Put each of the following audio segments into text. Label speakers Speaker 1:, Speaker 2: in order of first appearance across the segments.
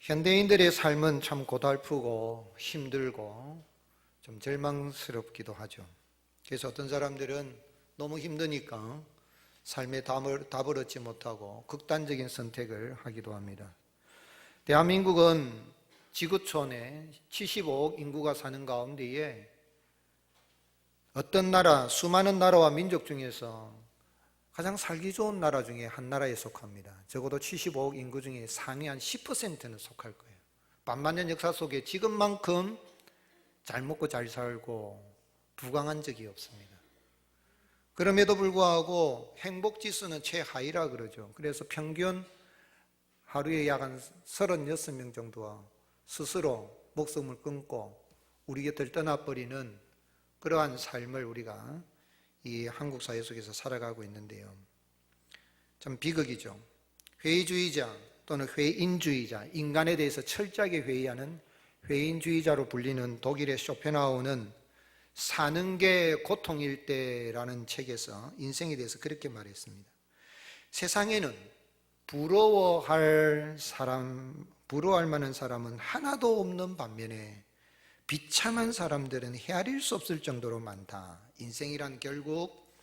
Speaker 1: 현대인들의 삶은 참 고달프고 힘들고 좀 절망스럽기도 하죠. 그래서 어떤 사람들은 너무 힘드니까 삶의 답을 얻지 못하고 극단적인 선택을 하기도 합니다. 대한민국은 지구촌에 75억 인구가 사는 가운데에 어떤 나라, 수많은 나라와 민족 중에서 가장 살기 좋은 나라 중에 한 나라에 속합니다. 적어도 75억 인구 중에 상위 한 10%는 속할 거예요. 반만년 역사 속에 지금만큼 잘 먹고 잘 살고 부강한 적이 없습니다. 그럼에도 불구하고 행복지수는 최하위라 그러죠. 그래서 평균 하루에 약 한 36명 정도가 스스로 목숨을 끊고 우리 곁을 떠나버리는 그러한 삶을 우리가 이 한국 사회 속에서 살아가고 있는데요. 참 비극이죠. 회의주의자 또는 회인주의자, 인간에 대해서 철저하게 회의하는 회인주의자로 불리는 독일의 쇼펜하우는 사는 게 고통일 때라는 책에서 인생에 대해서 그렇게 말했습니다. 세상에는 부러워할 만한 사람은 하나도 없는 반면에 비참한 사람들은 헤아릴 수 없을 정도로 많다. 인생이란 결국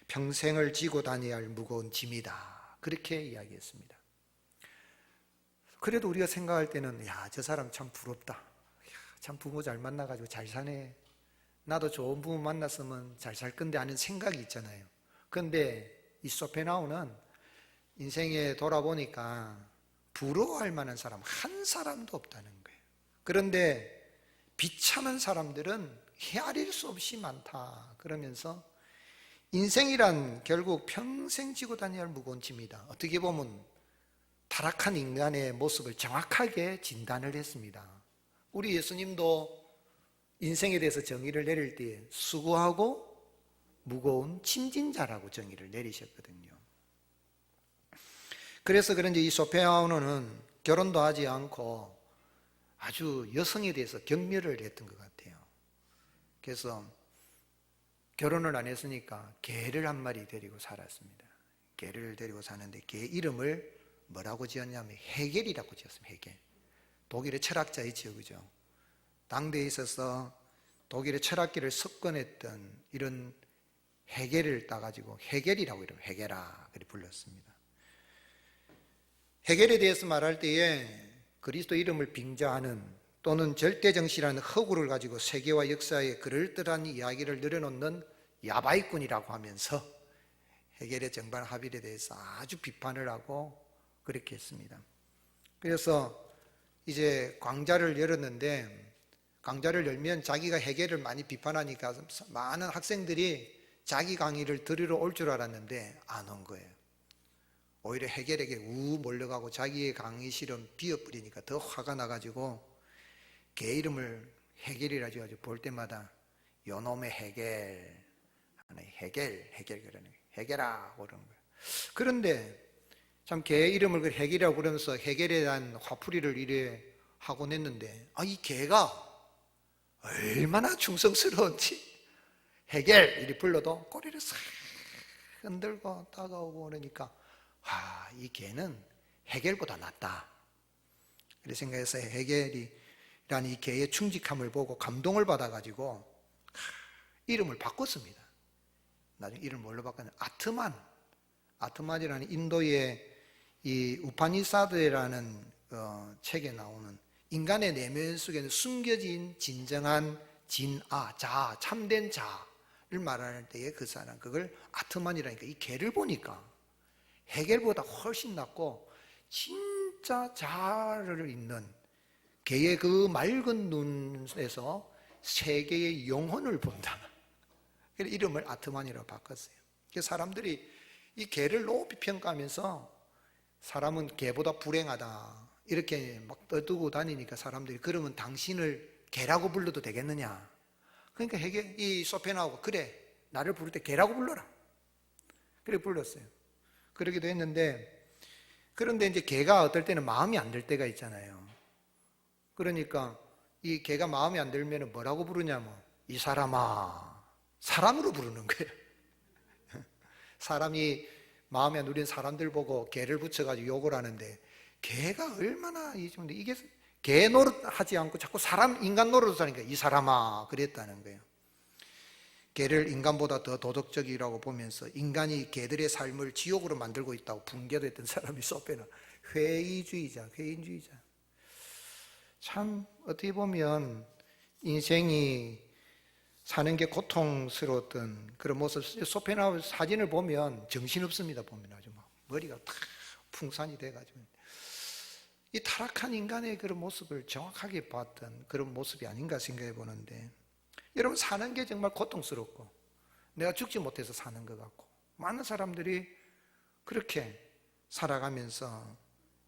Speaker 1: 평생을 지고 다녀야 할 무거운 짐이다. 그렇게 이야기했습니다. 그래도 우리가 생각할 때는 저 사람 참 부럽다. 참 부모 잘 만나가지고 잘 사네. 나도 좋은 부모 만났으면 잘 살 건데 하는 생각이 있잖아요. 그런데 이 쇼펜하우는 인생에 돌아보니까 부러워할 만한 사람 한 사람도 없다는 거예요. 그런데 비참한 사람들은 헤아릴 수 없이 많다. 그러면서 인생이란 결국 평생 지고 다녀야 할 무거운 짐이다. 어떻게 보면 타락한 인간의 모습을 정확하게 진단을 했습니다. 우리 예수님도 인생에 대해서 정의를 내릴 때 수고하고 무거운 짐진자라고 정의를 내리셨거든요. 그래서 그런지 이 쇼펜하우어는 결혼도 하지 않고 아주 여성에 대해서 경멸을 했던 것 같아요. 그래서 결혼을 안 했으니까 개를 한 마리 데리고 살았습니다. 개를 데리고 사는데 개 이름을 뭐라고 지었냐면 헤겔이라고 지었습니다. 헤겔. 독일의 철학자이죠, 그죠? 당대에 있어서 독일의 철학계를 석권했던 이런 헤겔을 따가지고 헤겔이라고 이래요. 헤겔아, 그렇게 불렀습니다. 헤겔에 대해서 말할 때에 그리스도 이름을 빙자하는 또는 절대정신이라는 허구를 가지고 세계와 역사에 그럴듯한 이야기를 늘어놓는 야바이꾼이라고 하면서 헤겔의 정반 합일에 대해서 아주 비판을 하고 그렇게 했습니다. 그래서 이제 강좌를 열었는데 강좌를 열면 자기가 헤겔을 많이 비판하니까 많은 학생들이 자기 강의를 들으러 올 줄 알았는데 안 온 거예요. 오히려 헤겔에게 몰려가고 자기의 강의실은 비어버리니까 더 화가 나가지고 개 이름을 헤겔이라 지어가지고 볼 때마다 요놈의 헤겔, 헤겔 그러는 거예요. 헤겔아 그러는 거예요. 그런데 참 개 이름을 헤겔이라고 그러면서 헤겔에 대한 화풀이를 이래 하곤 했는데 이 개가 얼마나 충성스러운지 헤겔 이리 불러도 꼬리를 싹 흔들고 다가오고 그러니까 이 개는 헤겔보다 낫다. 그렇게 생각해서 헤겔이라는 이 개의 충직함을 보고 감동을 받아가지고 이름을 바꿨습니다. 나중에 이름을 뭘로 바꿨냐면 아트만이라는 인도의 이 우파니사드라는 책에 나오는 인간의 내면 속에는 숨겨진 진정한 자아, 참된 자를 말할 때에 그 사람 그걸 아트만이라니까 이 개를 보니까 헤겔보다 훨씬 낫고 진짜 자아를 있는 개의 그 맑은 눈에서 세계의 영혼을 본다. 그래서 이름을 아트만이라고 바꿨어요. 그래서 사람들이 이 개를 높이 평가하면서 사람은 개보다 불행하다 이렇게 막 떠들고 다니니까 사람들이 그러면 당신을 개라고 불러도 되겠느냐. 그러니까 이 쇼펜하우가 그래 나를 부를 때 개라고 불러라. 그래 불렀어요. 그러기도 했는데 그런데 이제 개가 어떨 때는 마음이 안 들 때가 있잖아요. 그러니까 이 개가 마음이 안 들면 뭐라고 부르냐면 이 사람아 사람으로 부르는 거예요. 사람이 마음에 누린 사람들 보고 개를 붙여가지고 욕을 하는데 개가 얼마나 이게 개 노릇하지 않고 자꾸 인간 노릇을 하니까 이 사람아 그랬다는 거예요. 개를 인간보다 더 도덕적이라고 보면서 인간이 개들의 삶을 지옥으로 만들고 있다고 붕괴도 했던 사람이 소페나. 회의주의자. 참 어떻게 보면 인생이 사는 게 고통스러웠던 그런 모습. 소페나 사진을 보면 정신없습니다. 보면 아주 막 머리가 탁 풍산이 돼가지고 이 타락한 인간의 그런 모습을 정확하게 봤던 그런 모습이 아닌가 생각해 보는데, 여러분 사는 게 정말 고통스럽고 내가 죽지 못해서 사는 것 같고 많은 사람들이 그렇게 살아가면서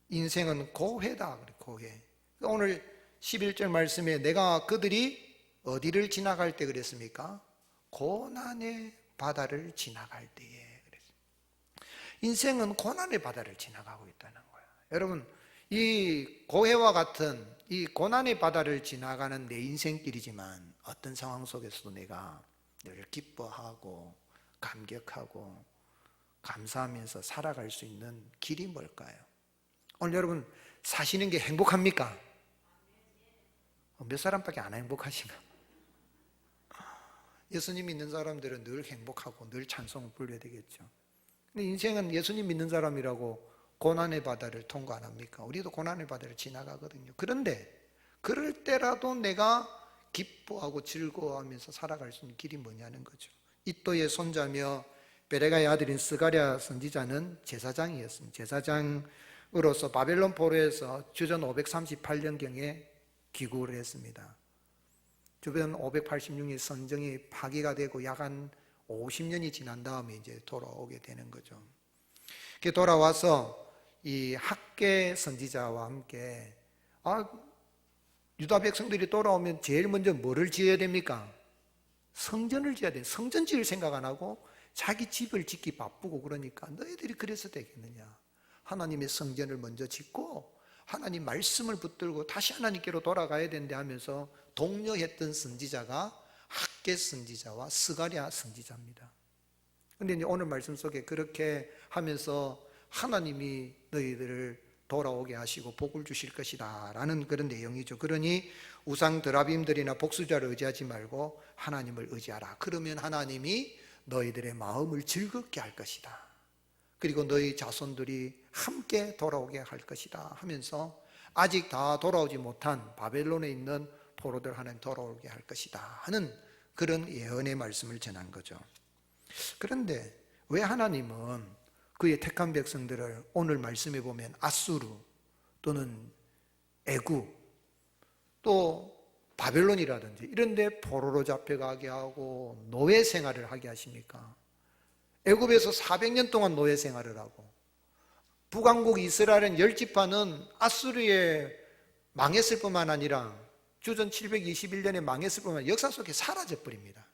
Speaker 1: 인생은 고해다. 고해. 오늘 11절 말씀에 내가 그들이 어디를 지나갈 때 그랬습니까? 고난의 바다를 지나갈 때에 그랬습니다. 인생은 고난의 바다를 지나가고 있다는 거예요. 여러분 이 고해와 같은 이 고난의 바다를 지나가는 내 인생길이지만 어떤 상황 속에서도 내가 늘 기뻐하고 감격하고 감사하면서 살아갈 수 있는 길이 뭘까요? 오늘 여러분 사시는 게 행복합니까? 몇 사람밖에 안 행복하신가? 예수님 믿는 사람들은 늘 행복하고 늘 찬송을 불러야 되겠죠. 근데 인생은 예수님 믿는 사람이라고 고난의 바다를 통과 안 합니까? 우리도 고난의 바다를 지나가거든요. 그런데 그럴 때라도 내가 기뻐하고 즐거워하면서 살아갈 수 있는 길이 뭐냐는 거죠. 이또의 손자며 베레가의 아들인 스가랴 선지자는 제사장이었습니다. 제사장으로서 바벨론 포로에서 주전 538년경에 귀국을 했습니다. 주변 586년 선정이 파기가 되고 약 한 50년이 지난 다음에 이제 돌아오게 되는 거죠. 돌아와서 이 학개 선지자와 함께 유다 백성들이 돌아오면 제일 먼저 뭐를 지어야 됩니까? 성전을 지어야 돼. 성전 지을 생각 안 하고 자기 집을 짓기 바쁘고 그러니까 너희들이 그래서 되겠느냐? 하나님의 성전을 먼저 짓고 하나님 말씀을 붙들고 다시 하나님께로 돌아가야 된다 하면서 독려했던 선지자가 학개 선지자와 스가랴 선지자입니다. 그런데 이제 오늘 말씀 속에 그렇게 하면서 하나님이 너희들을 돌아오게 하시고 복을 주실 것이다 라는 그런 내용이죠. 그러니 우상 드라빔들이나 복수자를 의지하지 말고 하나님을 의지하라. 그러면 하나님이 너희들의 마음을 즐겁게 할 것이다. 그리고 너희 자손들이 함께 돌아오게 할 것이다 하면서 아직 다 돌아오지 못한 바벨론에 있는 포로들 하나님 돌아오게 할 것이다 하는 그런 예언의 말씀을 전한 거죠. 그런데 왜 하나님은 그의 택한 백성들을 오늘 말씀해 보면 아수르 또는 애굽 또 바벨론이라든지 이런 데 포로로 잡혀가게 하고 노예 생활을 하게 하십니까? 애굽에서 400년 동안 노예 생활을 하고 북왕국 이스라엘은 10지파는 아수르에 망했을 뿐만 아니라 주전 721년에 망했을 뿐만 아니라 역사 속에 사라져 버립니다.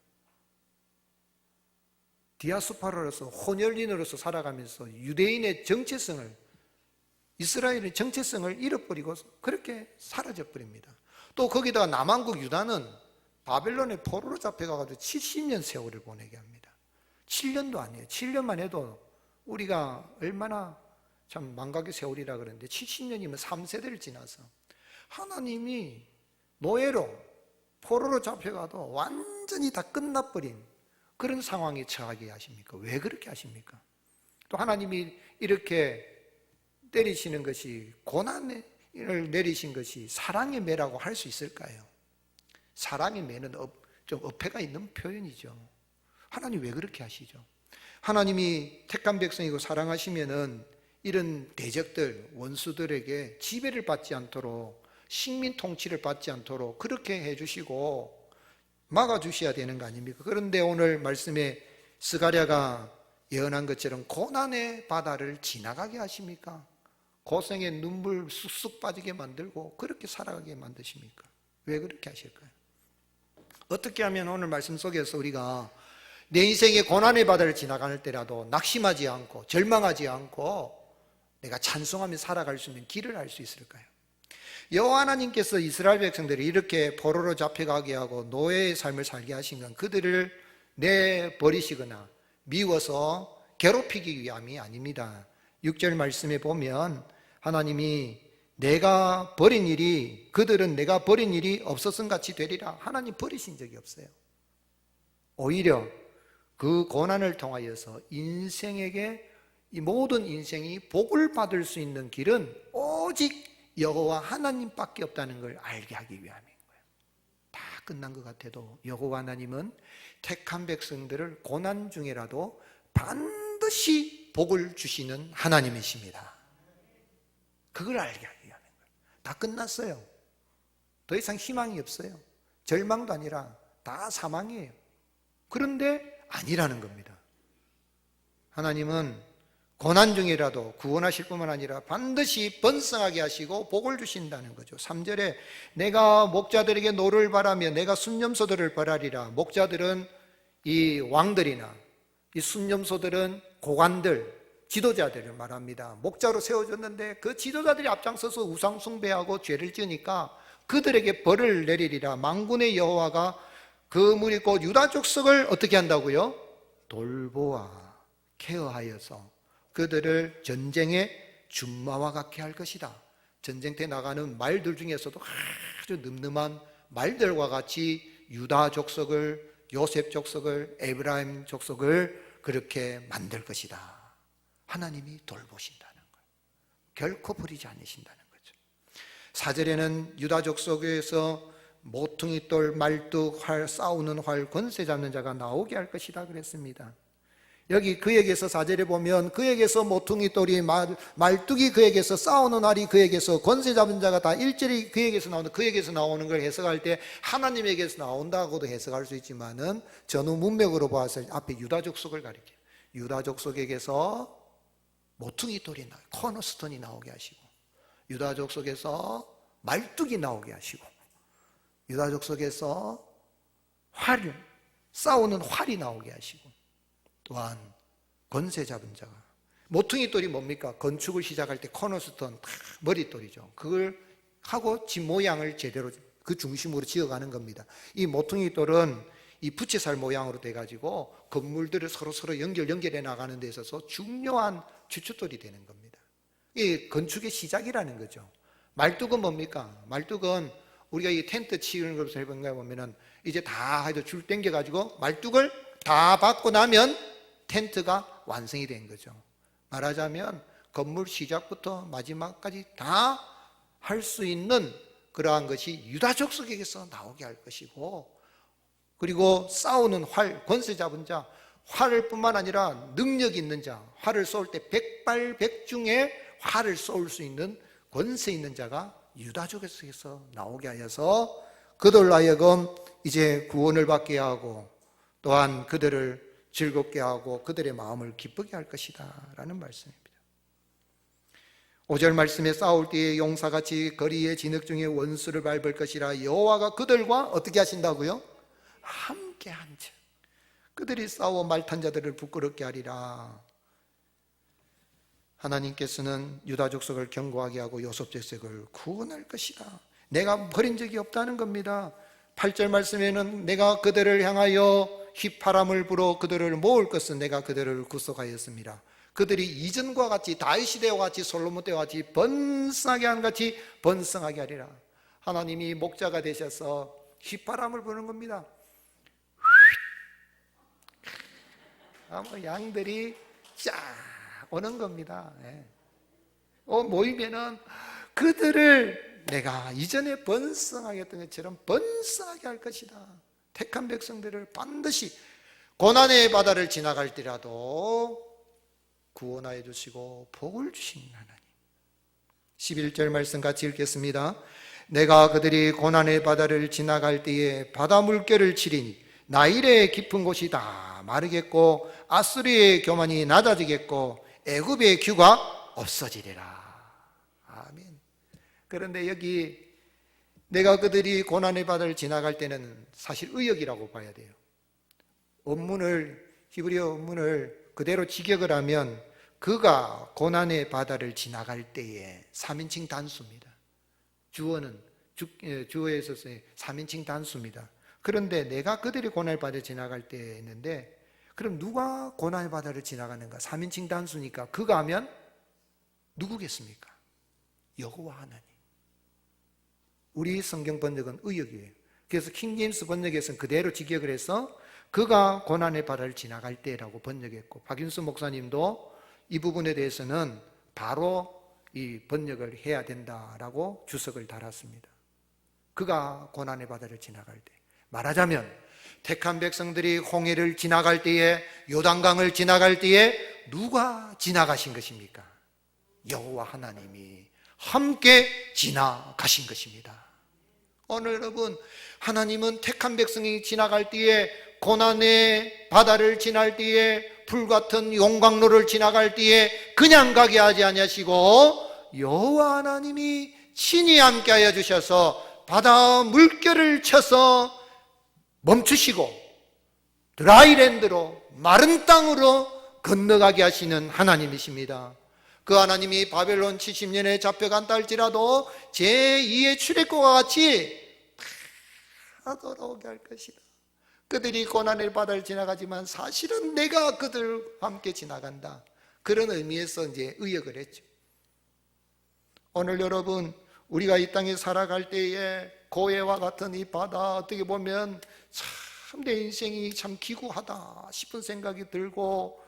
Speaker 1: 디아스포라로서 혼혈인으로서 살아가면서 유대인의 정체성을, 이스라엘의 정체성을 잃어버리고 그렇게 사라져 버립니다. 또 거기다가 남왕국 유다는 바벨론의 포로로 잡혀가지고 70년 세월을 보내게 합니다. 7년도 아니에요. 7년만 해도 우리가 얼마나 참 망각의 세월이라 그러는데 70년이면 3세대를 지나서 하나님이 노예로 포로로 잡혀가도 완전히 다 끝나버린 그런 상황에 처하게 하십니까? 왜 그렇게 하십니까? 또 하나님이 이렇게 때리시는 것이, 고난을 내리신 것이 사랑의 매라고 할 수 있을까요? 사랑의 매는 좀 어폐가 있는 표현이죠. 하나님 왜 그렇게 하시죠? 하나님이 택한 백성이고 사랑하시면은 이런 대적들, 원수들에게 지배를 받지 않도록, 식민 통치를 받지 않도록 그렇게 해주시고 막아주셔야 되는 거 아닙니까? 그런데 오늘 말씀에 스가랴가 예언한 것처럼 고난의 바다를 지나가게 하십니까? 고생에 눈물 쑥쑥 빠지게 만들고 그렇게 살아가게 만드십니까? 왜 그렇게 하실까요? 어떻게 하면 오늘 말씀 속에서 우리가 내 인생의 고난의 바다를 지나갈 때라도 낙심하지 않고 절망하지 않고 내가 찬송하며 살아갈 수 있는 길을 알 수 있을까요? 여호와 하나님께서 이스라엘 백성들이 이렇게 포로로 잡혀가게 하고 노예의 삶을 살게 하신 건 그들을 내버리시거나 미워서 괴롭히기 위함이 아닙니다. 6절 말씀에 보면 하나님이 내가 버린 일이, 그들은 내가 버린 일이 없었음 같이 되리라. 하나님 버리신 적이 없어요. 오히려 그 고난을 통하여서 인생에게, 이 모든 인생이 복을 받을 수 있는 길은 오직 여호와 하나님밖에 없다는 걸 알게 하기 위함인 거예요. 다 끝난 것 같아도 여호와 하나님은 택한 백성들을 고난 중에라도 반드시 복을 주시는 하나님이십니다. 그걸 알게 하기 위함인 거예요. 다 끝났어요. 더 이상 희망이 없어요. 절망도 아니라 다 사망이에요. 그런데 아니라는 겁니다. 하나님은 고난 중이라도 구원하실 뿐만 아니라 반드시 번성하게 하시고 복을 주신다는 거죠. 3절에 내가 목자들에게 노를 바라며 내가 순념소들을 바라리라. 목자들은 이 왕들이나 이 순념소들은 고관들, 지도자들을 말합니다. 목자로 세워졌는데 그 지도자들이 앞장서서 우상 숭배하고 죄를 지으니까 그들에게 벌을 내리리라. 만군의 여호와가 그 무리 곧 유다 족속을 어떻게 한다고요? 돌보아 케어하여서 그들을 전쟁의 준마와 같게 할 것이다. 전쟁터에 나가는 말들 중에서도 아주 늠름한 말들과 같이 유다 족속을, 요셉 족속을, 에브라임 족속을 그렇게 만들 것이다. 하나님이 돌보신다는 거예요. 결코 버리지 않으신다는 거죠. 4절에는 유다 족속에서 모퉁이 돌, 말뚝, 활, 싸우는 활, 권세 잡는 자가 나오게 할 것이다 그랬습니다. 여기 그에게서 4절에 보면 그에게서 모퉁이 돌이, 말뚝이 그에게서, 싸우는 활이 그에게서, 권세 잡은 자가 다 일절이 그에게서 나오는, 그에게서 나오는 걸 해석할 때 하나님에게서 나온다고도 해석할 수 있지만은 전후 문맥으로 봐서 앞에 유다 족속을 가리켜요. 유다 족속에게서 모퉁이 돌이 나와요. 코너스톤이 나오게 하시고, 유다 족속에서 말뚝이 나오게 하시고, 유다 족속에서 활, 싸우는 활이 나오게 하시고, 또한 권세 잡은 자가, 모퉁이 돌이 뭡니까? 건축을 시작할 때 코너스톤, 머릿돌이죠. 그걸 하고 집 모양을 제대로 그 중심으로 지어가는 겁니다. 이 모퉁이 돌은 이 부채살 모양으로 돼가지고 건물들을 서로 연결해 나가는 데 있어서 중요한 주춧돌이 되는 겁니다. 이 건축의 시작이라는 거죠. 말뚝은 뭡니까? 말뚝은 우리가 이 텐트 치우는 것을 해본 거에 보면은 이제 다 해도 줄 당겨가지고 말뚝을 다 받고 나면 텐트가 완성이 된 거죠. 말하자면 건물 시작부터 마지막까지 다 할 수 있는 그러한 것이 유다 족속에게서 나오게 할 것이고, 그리고 싸우는 활, 권세 잡은 자, 활을 뿐만 아니라 능력 있는 자, 활을 쏠 때 백발백중에 활을 쏠 수 있는 권세 있는 자가 유다 족속에서 나오게 하여서 그들로 하여금 이제 구원을 받게 하고 또한 그들을 즐겁게 하고 그들의 마음을 기쁘게 할 것이다 라는 말씀입니다. 5절 말씀에 싸울 때에 용사같이 거리의 진흙 중에 원수를 밟을 것이라. 여호와가 그들과 어떻게 하신다고요? 함께 한즉 그들이 싸워 말탄 자들을 부끄럽게 하리라. 하나님께서는 유다 족속을 견고하게 하고 요셉 족속을 구원할 것이다. 내가 버린 적이 없다는 겁니다. 8절 말씀에는 내가 그들을 향하여 휘파람을 불어 그들을 모을 것은 내가 그들을 구속하였습니다. 그들이 이전과 같이 다윗 시대와 같이 솔로몬 때와 같이 번성하게 한 같이 번성하게 하리라. 하나님이 목자가 되셔서 휘파람을 부는 겁니다. 양들이 쫙 오는 겁니다. 모이면은 그들을 내가 이전에 번성하게 했던 것처럼 번성하게 할 것이다. 택한 백성들을 반드시 고난의 바다를 지나갈 때라도 구원하여 주시고 복을 주시는 하나님. 11절 말씀 같이 읽겠습니다. 내가 그들이 고난의 바다를 지나갈 때에 바다 물결을 치리니 나일의 깊은 곳이 다 마르겠고 아수리의 교만이 낮아지겠고 애굽의 규가 없어지리라. 아멘. 그런데 여기 내가 그들이 고난의 바다를 지나갈 때는 사실 의역이라고 봐야 돼요. 히브리어 원문을 그대로 직역을 하면 그가 고난의 바다를 지나갈 때에 3인칭 단수입니다. 주어는 주어에 있어서의 3인칭 단수입니다. 그런데 내가 그들이 고난의 바다를 지나갈 때에 있는데, 그럼 누가 고난의 바다를 지나가는가? 3인칭 단수니까 그가 하면 누구겠습니까? 여호와 하나님. 우리 성경 번역은 의역이에요. 그래서 킹제임스 번역에서는 그대로 직역을 해서 그가 고난의 바다를 지나갈 때라고 번역했고, 박윤수 목사님도 이 부분에 대해서는 바로 이 번역을 해야 된다라고 주석을 달았습니다. 그가 고난의 바다를 지나갈 때, 말하자면 택한 백성들이 홍해를 지나갈 때에, 요단강을 지나갈 때에 누가 지나가신 것입니까? 여호와 하나님이 함께 지나가신 것입니다. 오늘 여러분, 하나님은 택한 백성이 지나갈 때에, 고난의 바다를 지날 때에, 불같은 용광로를 지나갈 때에 그냥 가게 하지 아니하시고 여호와 하나님이 친히 함께하여 주셔서 바다 물결을 쳐서 멈추시고 드라이랜드로, 마른 땅으로 건너가게 하시는 하나님이십니다. 그 하나님이 바벨론 70년에 잡혀간다 할지라도 제2의 출애굽과 같이 다 돌아오게 할 것이다. 그들이 고난의 바다를 지나가지만 사실은 내가 그들과 함께 지나간다. 그런 의미에서 이제 의역을 했죠. 오늘 여러분, 우리가 이 땅에 살아갈 때에 고해와 같은 이 바다, 어떻게 보면 참 내 인생이 참 기구하다 싶은 생각이 들고,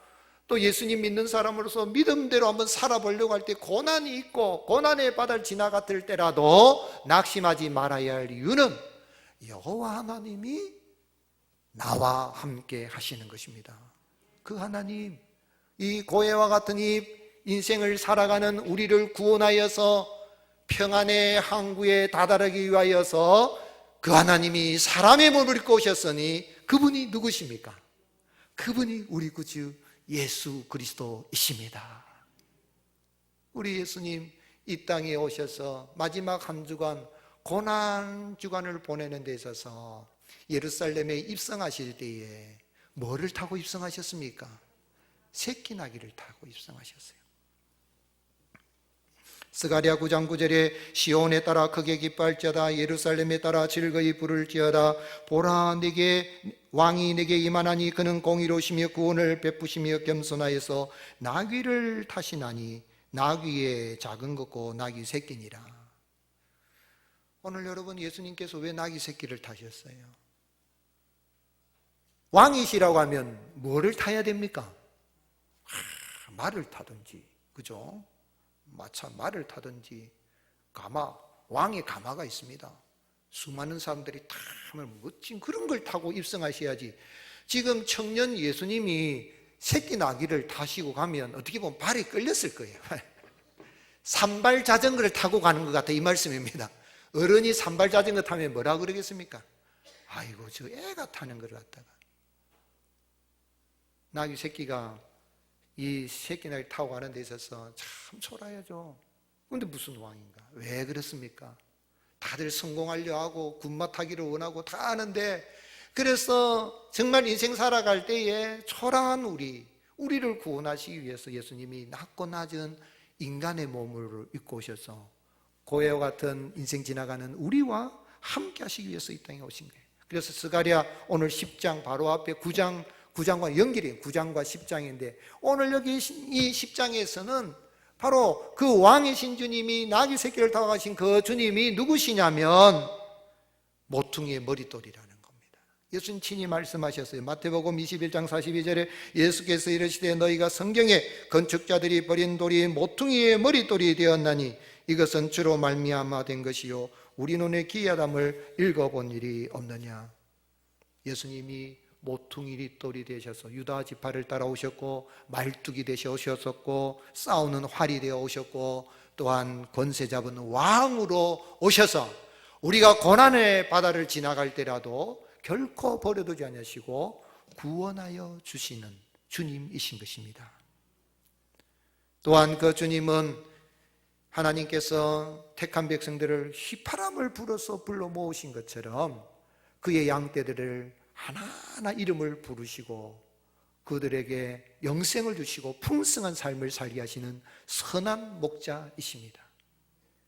Speaker 1: 또 예수님 믿는 사람으로서 믿음대로 한번 살아보려고 할 때 고난이 있고 고난의 바다를 지나갔을 때라도 낙심하지 말아야 할 이유는 여호와 하나님이 나와 함께 하시는 것입니다. 그 하나님, 이 고해와 같은 이 인생을 살아가는 우리를 구원하여서 평안의 항구에 다다르기 위하여서 그 하나님이 사람의 몸을 입고 오셨으니 그분이 누구십니까? 그분이 우리 구주 예수 그리스도이십니다. 우리 예수님 이 땅에 오셔서 마지막 한 주간, 고난 주간을 보내는 데 있어서 예루살렘에 입성하실 때에 뭐를 타고 입성하셨습니까? 새끼나귀를 타고 입성하셨어요. 스가랴 9장 9절에 시온에 따라 크게 기뻐할지어다, 예루살렘에 따라 즐거이 부를지어다. 보라, 내게 왕이 내게 임하나니 그는 공의로우시며 구원을 베푸시며 겸손하여서 나귀를 타시나니 나귀의 작은 것고 나귀 새끼니라. 오늘 여러분, 예수님께서 왜 나귀 새끼를 타셨어요? 왕이시라고 하면 뭐를 타야 됩니까? 말을 타든지, 그죠? 마차, 말을 타든지, 가마, 왕의 가마가 있습니다. 수많은 사람들이 다 멋진 그런 걸 타고 입성하셔야지. 지금 청년 예수님이 새끼 나귀를 타시고 가면 어떻게 보면 발이 끌렸을 거예요. 산발 자전거를 타고 가는 것 같아, 이 말씀입니다. 어른이 산발 자전거 타면 뭐라 그러겠습니까? 아이고, 저 애가 타는 걸 갖다가. 나귀 새끼가 이 새끼 나귀 타고 가는 데 있어서 참 초라해져. 그런데 무슨 왕인가? 왜 그렇습니까? 다들 성공하려 하고 군마 타기를 원하고 다 하는데, 그래서 정말 인생 살아갈 때에 초라한 우리를 구원하시기 위해서 예수님이 낮고 낮은 인간의 몸을 입고 오셔서 고해와 같은 인생 지나가는 우리와 함께 하시기 위해서 이 땅에 오신 거예요. 그래서 스가랴 오늘 10장 바로 앞에 9장과 연결이에요. 9장과 10장인데 오늘 여기 이 10장에서는 바로 그 왕이신 주님이 나귀 새끼를 타고 가신 그 주님이 누구시냐면 모퉁이의 머릿돌이라는 겁니다. 예수님 친히 말씀하셨어요. 마태복음 21장 42절에 예수께서 이르시되 너희가 성경에 건축자들이 버린 돌이 모퉁이의 머릿돌이 되었나니 이것은 주로 말미암아 된 것이요 우리 눈에 기이하담을 읽어본 일이 없느냐. 예수님이 모퉁이 돌이 되셔서 유다 지파를 따라오셨고 말뚝이 되셔 오셨었고 싸우는 활이 되어 오셨고 또한 권세 잡은 왕으로 오셔서 우리가 고난의 바다를 지나갈 때라도 결코 버려두지 않으시고 구원하여 주시는 주님이신 것입니다. 또한 그 주님은 하나님께서 택한 백성들을 휘파람을 불어서 불러 모으신 것처럼 그의 양떼들을 하나하나 이름을 부르시고 그들에게 영생을 주시고 풍성한 삶을 살게 하시는 선한 목자이십니다.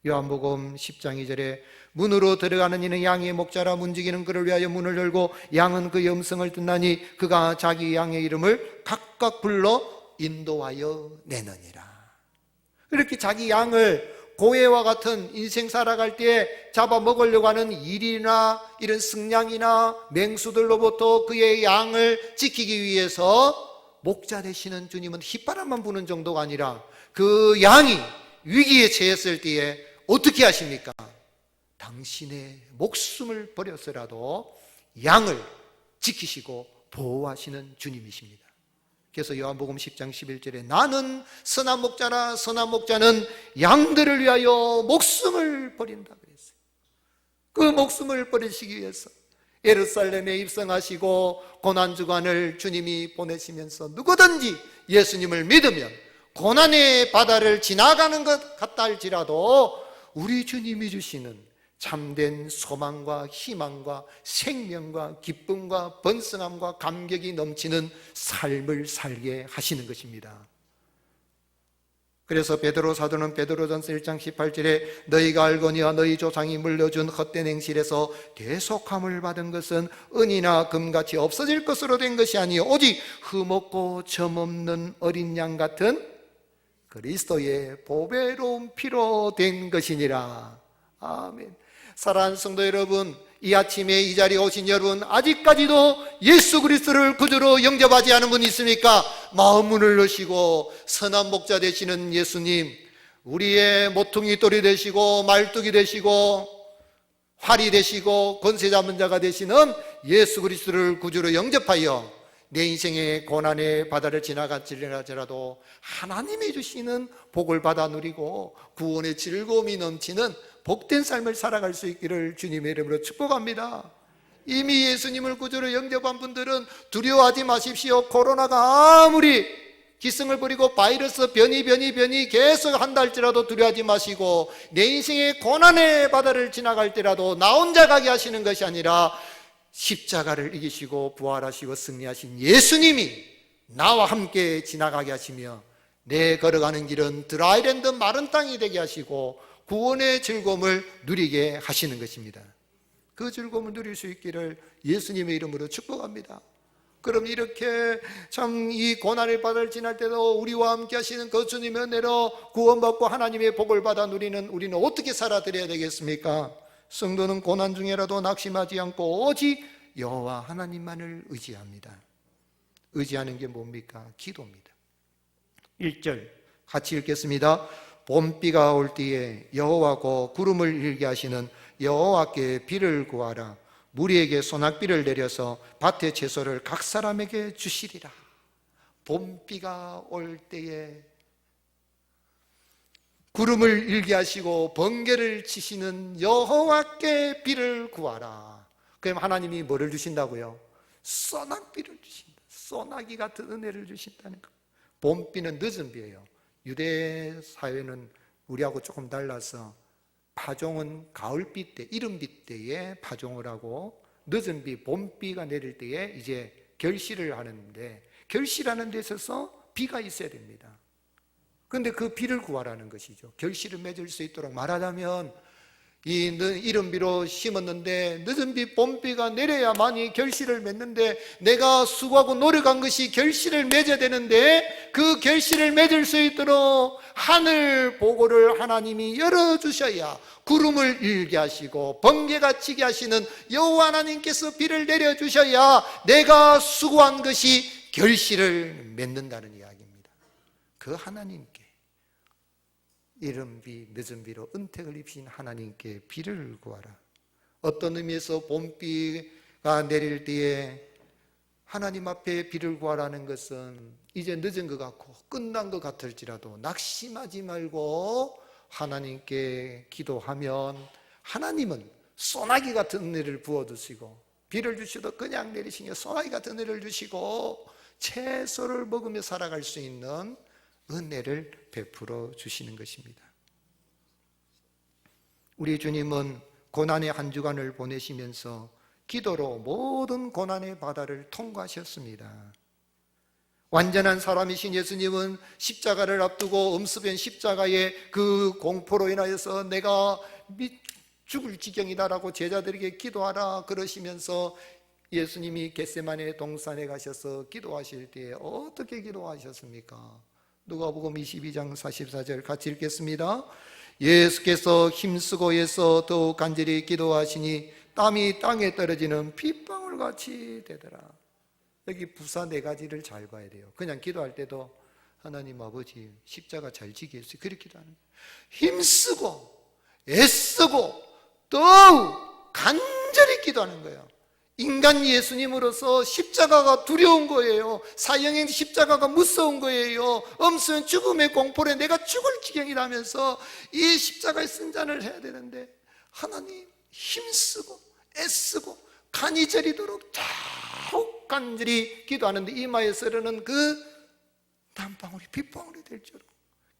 Speaker 1: 요한복음 10장 2절에 문으로 들어가는 이는 양의 목자라 문지기는 그를 위하여 문을 열고 양은 그의 음성을 듣나니 그가 자기 양의 이름을 각각 불러 인도하여 내느니라. 이렇게 자기 양을 고해와 같은 인생 살아갈 때 잡아먹으려고 하는 일이나 이런 승냥이나 맹수들로부터 그의 양을 지키기 위해서 목자 되시는 주님은 휘바람만 부는 정도가 아니라 그 양이 위기에 처했을 때에 어떻게 하십니까? 당신의 목숨을 버려서라도 양을 지키시고 보호하시는 주님이십니다. 그래서 요한복음 10장 11절에 나는 선한 목자라 선한 목자는 양들을 위하여 목숨을 버린다 그랬어요. 그 목숨을 버리시기 위해서 예루살렘에 입성하시고 고난주간을 주님이 보내시면서 누구든지 예수님을 믿으면 고난의 바다를 지나가는 것 같다 할지라도 우리 주님이 주시는 참된 소망과 희망과 생명과 기쁨과 번성함과 감격이 넘치는 삶을 살게 하시는 것입니다. 그래서 베드로 사도는 베드로전서 1장 18절에 너희가 알거니와 너희 조상이 물려준 헛된 행실에서 대속함을 받은 것은 은이나 금같이 없어질 것으로 된 것이 아니요 오직 흠없고 점없는 어린 양 같은 그리스도의 보배로운 피로 된 것이니라. 아멘. 사랑하는 성도 여러분, 이 아침에 이 자리에 오신 여러분, 아직까지도 예수 그리스도를 구주로 영접하지 않은 분 있습니까? 마음문을 여시고 선한 목자 되시는 예수님, 우리의 모퉁이 돌이 되시고 말뚝이 되시고 활이 되시고 권세 잡는 자가 되시는 예수 그리스도를 구주로 영접하여 내 인생의 고난의 바다를 지나갈지라도 하나님이 주시는 복을 받아 누리고 구원의 즐거움이 넘치는 복된 삶을 살아갈 수 있기를 주님의 이름으로 축복합니다. 이미 예수님을 구주로 영접한 분들은 두려워하지 마십시오. 코로나가 아무리 기승을 부리고 바이러스 변이 계속 한다 할지라도 두려워하지 마시고 내 인생의 고난의 바다를 지나갈 때라도 나 혼자 가게 하시는 것이 아니라 십자가를 이기시고 부활하시고 승리하신 예수님이 나와 함께 지나가게 하시며 내 걸어가는 길은 드라이랜드 마른 땅이 되게 하시고 구원의 즐거움을 누리게 하시는 것입니다. 그 즐거움을 누릴 수 있기를 예수님의 이름으로 축복합니다. 그럼 이렇게 참 이 고난의 바다를 지날 때도 우리와 함께 하시는 그 주님의 은혜로 구원받고 하나님의 복을 받아 누리는 우리는 어떻게 살아드려야 되겠습니까? 성도는 고난 중에라도 낙심하지 않고 오직 여호와 하나님만을 의지합니다. 의지하는 게 뭡니까? 기도입니다. 1절 같이 읽겠습니다. 봄비가 올 때에 여호와고 구름을 일게 하시는 여호와께 비를 구하라. 무리에게 소낙비를 내려서 밭의 채소를 각 사람에게 주시리라. 봄비가 올 때에 구름을 일게 하시고 번개를 치시는 여호와께 비를 구하라. 그럼 하나님이 뭐를 주신다고요? 소낙비를 주신다. 소나기 같은 은혜를 주신다는 것. 봄비는 늦은 비예요. 유대 사회는 우리하고 조금 달라서 파종은 가을비 때, 이른비 때에 파종을 하고 늦은 비, 봄비가 내릴 때에 이제 결실을 하는데 결실하는 데 있어서 비가 있어야 됩니다. 그런데 그 비를 구하라는 것이죠. 결실을 맺을 수 있도록 말하자면 이 이른 비로 심었는데 늦은 비, 봄비가 내려야만이 결실을 맺는데 내가 수고하고 노력한 것이 결실을 맺어야 되는데 그 결실을 맺을 수 있도록 하늘 보고를 하나님이 열어주셔야 구름을 일게 하시고 번개가 치게 하시는 여호와 하나님께서 비를 내려주셔야 내가 수고한 것이 결실을 맺는다는 이야기입니다. 그 하나님께 이른 비, 늦은 비로 은택을 입신 하나님께 비를 구하라. 어떤 의미에서 봄비가 내릴 때에 하나님 앞에 비를 구하라는 것은 이제 늦은 것 같고 끝난 것 같을지라도 낙심하지 말고 하나님께 기도하면 하나님은 소나기 같은 은혜를 부어주시고 비를 주시도 그냥 내리시며 소나기 같은 은혜를 주시고 채소를 먹으며 살아갈 수 있는 은혜를 베풀어 주시는 것입니다. 우리 주님은 고난의 한 주간을 보내시면서 기도로 모든 고난의 바다를 통과하셨습니다. 완전한 사람이신 예수님은 십자가를 앞두고 엄습한 십자가의 그 공포로 인하여서 내가 죽을 지경이다라고 제자들에게 기도하라 그러시면서 예수님이 겟세마네 동산에 가셔서 기도하실 때에 어떻게 기도하셨습니까? 누가복음 22장 44절 같이 읽겠습니다. 예수께서 힘쓰고 애써 더욱 간절히 기도하시니 땀이 땅에 떨어지는 빗방울같이 되더라. 여기 부사 네 가지를 잘 봐야 돼요. 그냥 기도할 때도 하나님 아버지 십자가 잘 지게 해주세요, 그렇게 기도하는 거예요. 힘쓰고 애쓰고 더욱 간절히 기도하는 거예요. 인간 예수님으로서 십자가가 두려운 거예요. 사형의 십자가가 무서운 거예요. 엄스는 죽음의 공포에 내가 죽을 지경이라면서 이 십자가의 승잔을 해야 되는데 하나님 힘쓰고 애쓰고 간이 저리도록 더욱 간절히 기도하는데 이마에 서르는 그 땀방울이 빗방울이 될 줄로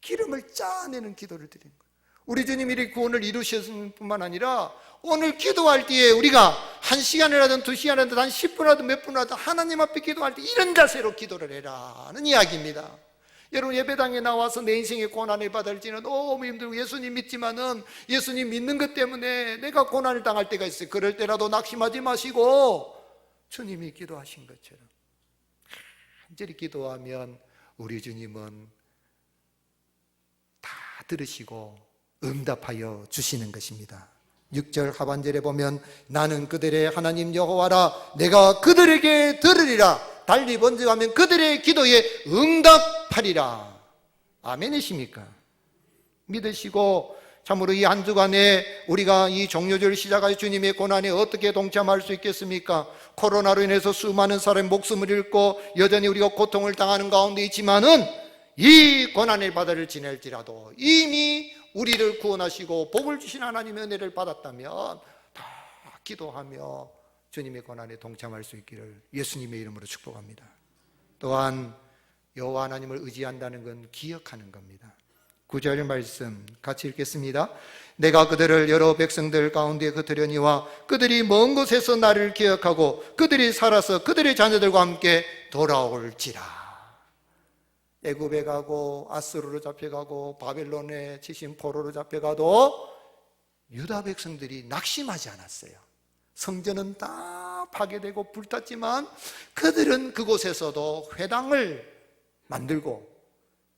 Speaker 1: 기름을 짜내는 기도를 드리는 거예요. 우리 주님이 이 구원을 이루셨을 뿐만 아니라 오늘 기도할 때에 우리가 1시간이라든 2시간이라든 한 10분이라든 몇 분이라든 하나님 앞에 기도할 때 이런 자세로 기도를 해라는 이야기입니다. 여러분 예배당에 나와서 내 인생의 고난을 받을지는 너무 힘들고 예수님 믿지만은 예수님 믿는 것 때문에 내가 고난을 당할 때가 있어요. 그럴 때라도 낙심하지 마시고 주님이 기도하신 것처럼 간절히 기도하면 우리 주님은 다 들으시고 응답하여 주시는 것입니다. 6절 하반절에 보면 나는 그들의 하나님 여호와라 내가 그들에게 들으리라 달리 번역하면 그들의 기도에 응답하리라. 아멘이십니까? 믿으시고 참으로 이 한 주간에 우리가 이 종료절 시작할 주님의 고난에 어떻게 동참할 수 있겠습니까? 코로나로 인해서 수많은 사람의 목숨을 잃고 여전히 우리가 고통을 당하는 가운데 있지만은 이 고난의 바다를 지낼지라도 이미 우리를 구원하시고 복을 주신 하나님의 은혜를 받았다면 다 기도하며 주님의 고난에 동참할 수 있기를 예수님의 이름으로 축복합니다. 또한 여호와 하나님을 의지한다는 건 기억하는 겁니다. 9절 말씀 같이 읽겠습니다. 내가 그들을 여러 백성들 가운데 흩으려니와 그들이 먼 곳에서 나를 기억하고 그들이 살아서 그들의 자녀들과 함께 돌아올지라. 애굽에 가고 아수르로 잡혀가고 바벨론에 치신 포로로 잡혀가도 유다 백성들이 낙심하지 않았어요. 성전은 다 파괴되고 불탔지만 그들은 그곳에서도 회당을 만들고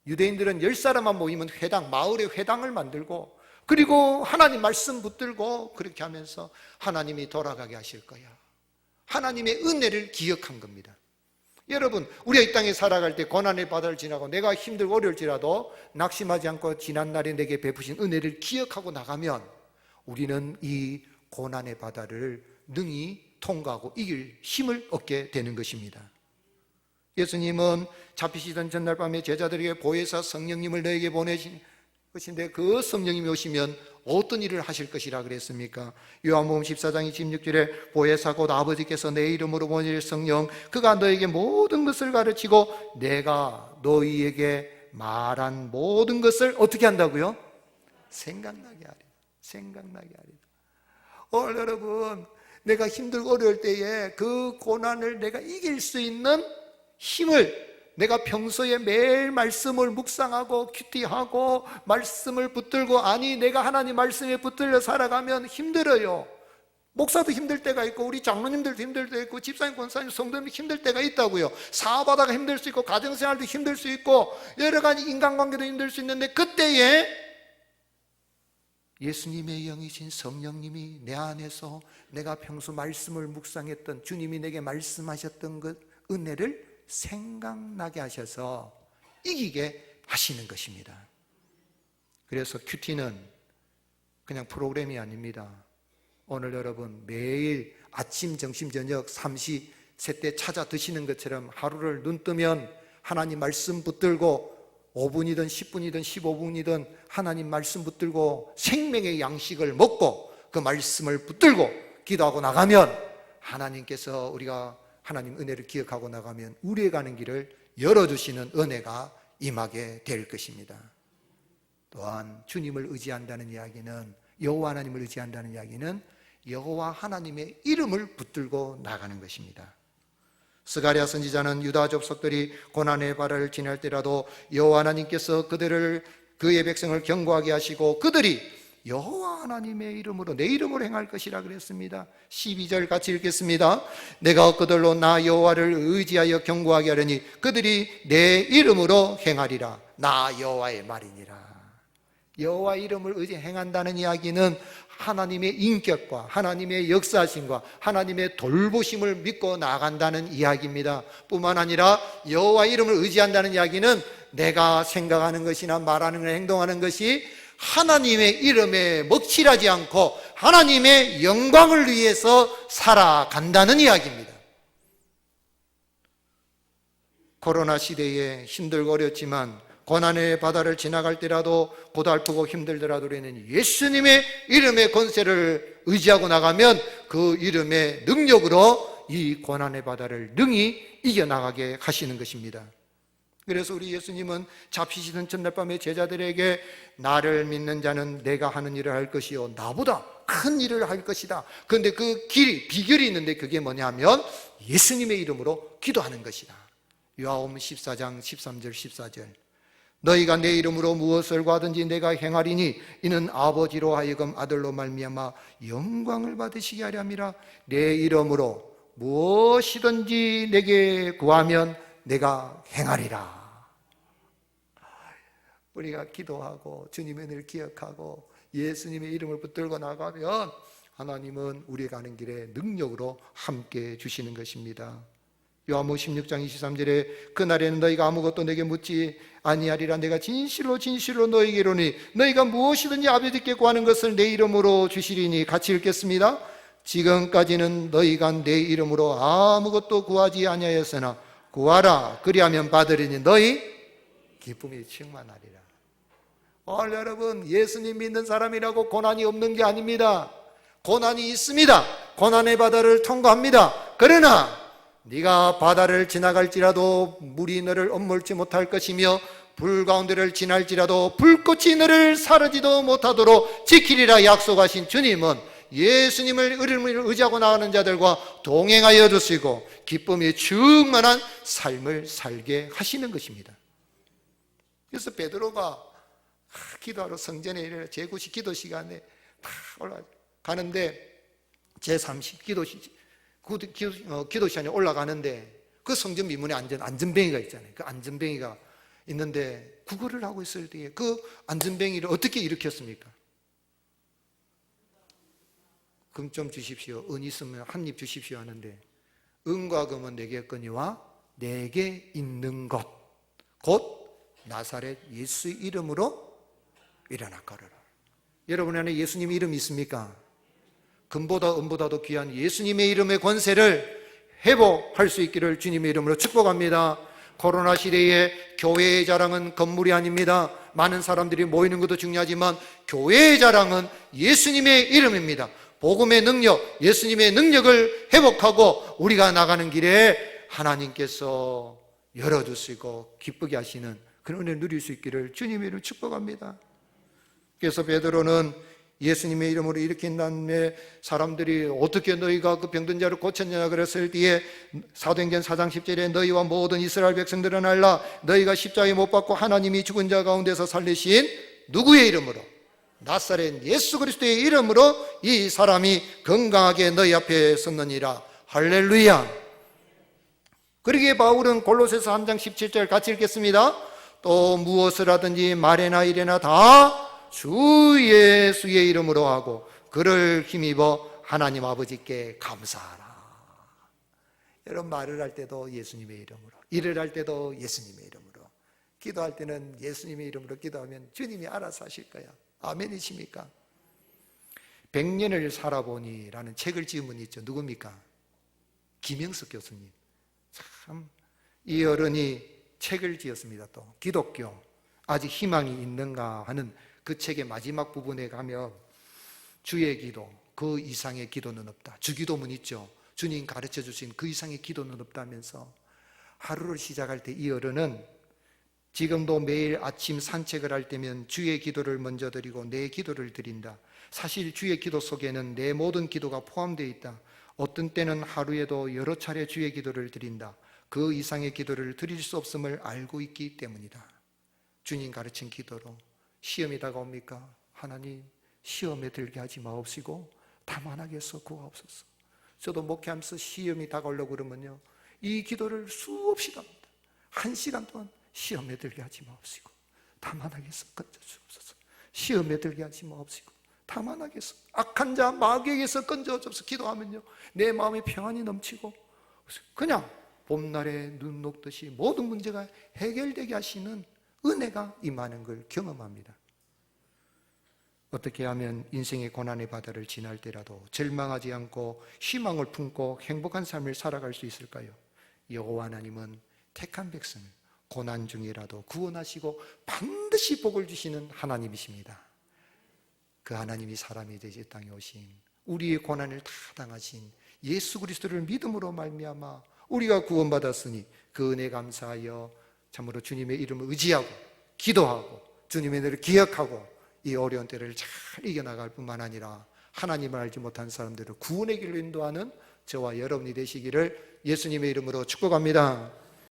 Speaker 1: 유대인들은 10사람만 모이면 회당, 마을의 회당을 만들고 그리고 하나님 말씀 붙들고 그렇게 하면서 하나님이 돌아가게 하실 거야. 하나님의 은혜를 기억한 겁니다. 여러분 우리가 이 땅에 살아갈 때 고난의 바다를 지나고 내가 힘들고 어려울지라도 낙심하지 않고 지난날에 내게 베푸신 은혜를 기억하고 나가면 우리는 이 고난의 바다를 능히 통과하고 이길 힘을 얻게 되는 것입니다. 예수님은 잡히시던 전날 밤에 제자들에게 보혜사 성령님을 너에게 보내신 것인데 그 성령님이 오시면 어떤 일을 하실 것이라 그랬습니까? 요한복음 14장 26절에 보혜사 곧 아버지께서 내 이름으로 보내실 성령 그가 너에게 모든 것을 가르치고 내가 너희에게 말한 모든 것을 어떻게 한다고요? 생각나게 하리라. 생각나게 하리라. 오늘 여러분 내가 힘들고 어려울 때에 그 고난을 내가 이길 수 있는 힘을 내가 평소에 매일 말씀을 묵상하고 큐티하고 말씀을 붙들고 아니 내가 하나님 말씀에 붙들려 살아가면 힘들어요. 목사도 힘들 때가 있고 우리 장로님들도 힘들 때가 있고 집사님, 권사님, 성도님도 힘들 때가 있다고요. 사업하다가 힘들 수 있고 가정생활도 힘들 수 있고 여러 가지 인간관계도 힘들 수 있는데 그때에 예수님의 영이신 성령님이 내 안에서 내가 평소 말씀을 묵상했던 주님이 내게 말씀하셨던 그 은혜를 생각나게 하셔서 이기게 하시는 것입니다. 그래서 큐티는 그냥 프로그램이 아닙니다. 오늘 여러분 매일 아침, 점심, 저녁 삼시세때 찾아 드시는 것처럼 하루를 눈 뜨면 하나님 말씀 붙들고 5분이든 10분이든 15분이든 하나님 말씀 붙들고 생명의 양식을 먹고 그 말씀을 붙들고 기도하고 나가면 하나님께서 우리가 하나님 은혜를 기억하고 나가면 우리의 가는 길을 열어주시는 은혜가 임하게 될 것입니다. 또한 주님을 의지한다는 이야기는 여호와 하나님을 의지한다는 이야기는 여호와 하나님의 이름을 붙들고 나가는 것입니다. 스가랴 선지자는 유다 족속들이 고난의 바다를 지날 때라도 여호와 하나님께서 그들을 그의 백성을 견고하게 하시고 그들이 여호와 하나님의 이름으로 내 이름으로 행할 것이라 그랬습니다. 12절 같이 읽겠습니다. 내가 그들로 나 여호와를 의지하여 견고하게 하려니 그들이 내 이름으로 행하리라. 나 여호와의 말이니라. 여호와 이름을 의지 행한다는 이야기는 하나님의 인격과 하나님의 역사심과 하나님의 돌보심을 믿고 나아간다는 이야기입니다. 뿐만 아니라 여호와 이름을 의지한다는 이야기는 내가 생각하는 것이나 말하는 것이나 행동하는 것이 하나님의 이름에 먹칠하지 않고 하나님의 영광을 위해서 살아간다는 이야기입니다. 코로나 시대에 힘들고 어렵지만 고난의 바다를 지나갈 때라도 고달프고 힘들더라도 우리는 예수님의 이름의 권세를 의지하고 나가면 그 이름의 능력으로 이 고난의 바다를 능히 이겨나가게 하시는 것입니다. 그래서 우리 예수님은 잡히시던 첫날 밤에 제자들에게 나를 믿는 자는 내가 하는 일을 할 것이요 나보다 큰 일을 할 것이다. 그런데 그 비결이 있는데 그게 뭐냐면 예수님의 이름으로 기도하는 것이다. 요한복음 14장 13절 14절 너희가 내 이름으로 무엇을 구하든지 내가 행하리니 이는 아버지로 하여금 아들로 말미암아 영광을 받으시게 하려 함이라. 내 이름으로 무엇이든지 내게 구하면 내가 행하리라. 우리가 기도하고 주님의 은혜를 기억하고 예수님의 이름을 붙들고 나가면 하나님은 우리가 가는 길에 능력으로 함께 주시는 것입니다. 요한복음 16장 23절에 그날에는 너희가 아무것도 내게 묻지 아니하리라. 내가 진실로 진실로 너희에게 이르노니 너희가 무엇이든지 아버지께 구하는 것을 내 이름으로 주시리니. 같이 읽겠습니다. 지금까지는 너희가 내 이름으로 아무것도 구하지 아니하였으나 구하라 그리하면 받으리니 너희 기쁨이 충만하리라. 오늘 여러분 예수님 믿는 사람이라고 고난이 없는 게 아닙니다. 고난이 있습니다. 고난의 바다를 통과합니다. 그러나 네가 바다를 지나갈지라도 물이 너를 엄물지 못할 것이며 불 가운데를 지날지라도 불꽃이 너를 사르지도 못하도록 지키리라 약속하신 주님은 예수님을 의지하고 나가는 자들과 동행하여 주시고 기쁨이 충만한 삶을 살게 하시는 것입니다. 그래서 베드로가 기도하러 성전에 이래 제9시 기도 시간에 올라가는데 제3시 기도 시간에 올라가는데 그 성전 미문에 안전뱅이가 있잖아요. 그 안전뱅이가 있는데 구걸을 하고 있을 때에 그 안전뱅이를 어떻게 일으켰습니까? 금 좀 주십시오. 은 있으면 한 입 주십시오 하는데 은과 금은 내게 거니와 내게 있는 것 곧 나사렛 예수 이름으로 일어나 걸어라. 여러분 안에 예수님 이름이 있습니까? 금보다 은보다도 귀한 예수님의 이름의 권세를 회복할 수 있기를 주님의 이름으로 축복합니다. 코로나 시대에 교회의 자랑은 건물이 아닙니다. 많은 사람들이 모이는 것도 중요하지만 교회의 자랑은 예수님의 이름입니다. 복음의 능력, 예수님의 능력을 회복하고 우리가 나가는 길에 하나님께서 열어주시고 기쁘게 하시는 그런 은혜를 누릴 수 있기를 주님의 이름으로 축복합니다. 그래서 베드로는 예수님의 이름으로 일으킨 다음에 사람들이 어떻게 너희가 그 병든 자를 고쳤냐 그랬을 때에 사도행전 4장 10절에 너희와 모든 이스라엘 백성들은 알라 너희가 십자가에 못 박고 하나님이 죽은 자 가운데서 살리신 누구의 이름으로? 나사렛 예수 그리스도의 이름으로 이 사람이 건강하게 너희 앞에 섰느니라. 할렐루야. 그러기에 바울은 골로새서 3장 17절 같이 읽겠습니다. 또 무엇을 하든지 말에나 일에나 다 주 예수의 이름으로 하고 그를 힘입어 하나님 아버지께 감사하라. 여러분 말을 할 때도 예수님의 이름으로, 일을 할 때도 예수님의 이름으로, 기도할 때는 예수님의 이름으로 기도하면 주님이 알아서 하실 거야. 아멘이십니까? 100년을 살아보니 라는 책을 지은 분이 있죠. 누굽니까? 김영석 교수님. 참 이 어른이 책을 지었습니다. 또 기독교 아직 희망이 있는가 하는 그 책의 마지막 부분에 가면 주의 기도 그 이상의 기도는 없다. 주기도문 있죠. 주님 가르쳐 주신 그 이상의 기도는 없다면서 하루를 시작할 때 이 어른은 지금도 매일 아침 산책을 할 때면 주의 기도를 먼저 드리고 내 기도를 드린다. 사실 주의 기도 속에는 내 모든 기도가 포함되어 있다. 어떤 때는 하루에도 여러 차례 주의 기도를 드린다. 그 이상의 기도를 드릴 수 없음을 알고 있기 때문이다. 주님 가르친 기도로 시험이 다가옵니까? 하나님 시험에 들게 하지 마옵시고 다만하게 해서 구하옵소서. 저도 목회하면서 시험이 다가오려고 그러면요 이 기도를 수없이 합니다. 1시간 동안 시험에 들게 하지 마옵시고 다만하게 해서 건져주옵소서. 시험에 들게 하지 마옵시고 다만하게서 악한 자 마귀에게서 건져줘서 기도하면요 내 마음에 평안이 넘치고 그냥 봄날에 눈 녹듯이 모든 문제가 해결되게 하시는 은혜가 임하는 걸 경험합니다. 어떻게 하면 인생의 고난의 바다를 지날 때라도 절망하지 않고 희망을 품고 행복한 삶을 살아갈 수 있을까요? 여호와 하나님은 택한 백성을 고난 중이라도 구원하시고 반드시 복을 주시는 하나님이십니다. 그 하나님이 사람이 되지 땅에 오신 우리의 고난을 다 당하신 예수 그리스도를 믿음으로 말미암아 우리가 구원받았으니 그 은혜 감사하여 참으로 주님의 이름을 의지하고 기도하고 주님의 은혜를 기억하고 이 어려운 때를 잘 이겨나갈 뿐만 아니라 하나님을 알지 못한 사람들을 구원의 길로 인도하는 저와 여러분이 되시기를 예수님의 이름으로 축복합니다.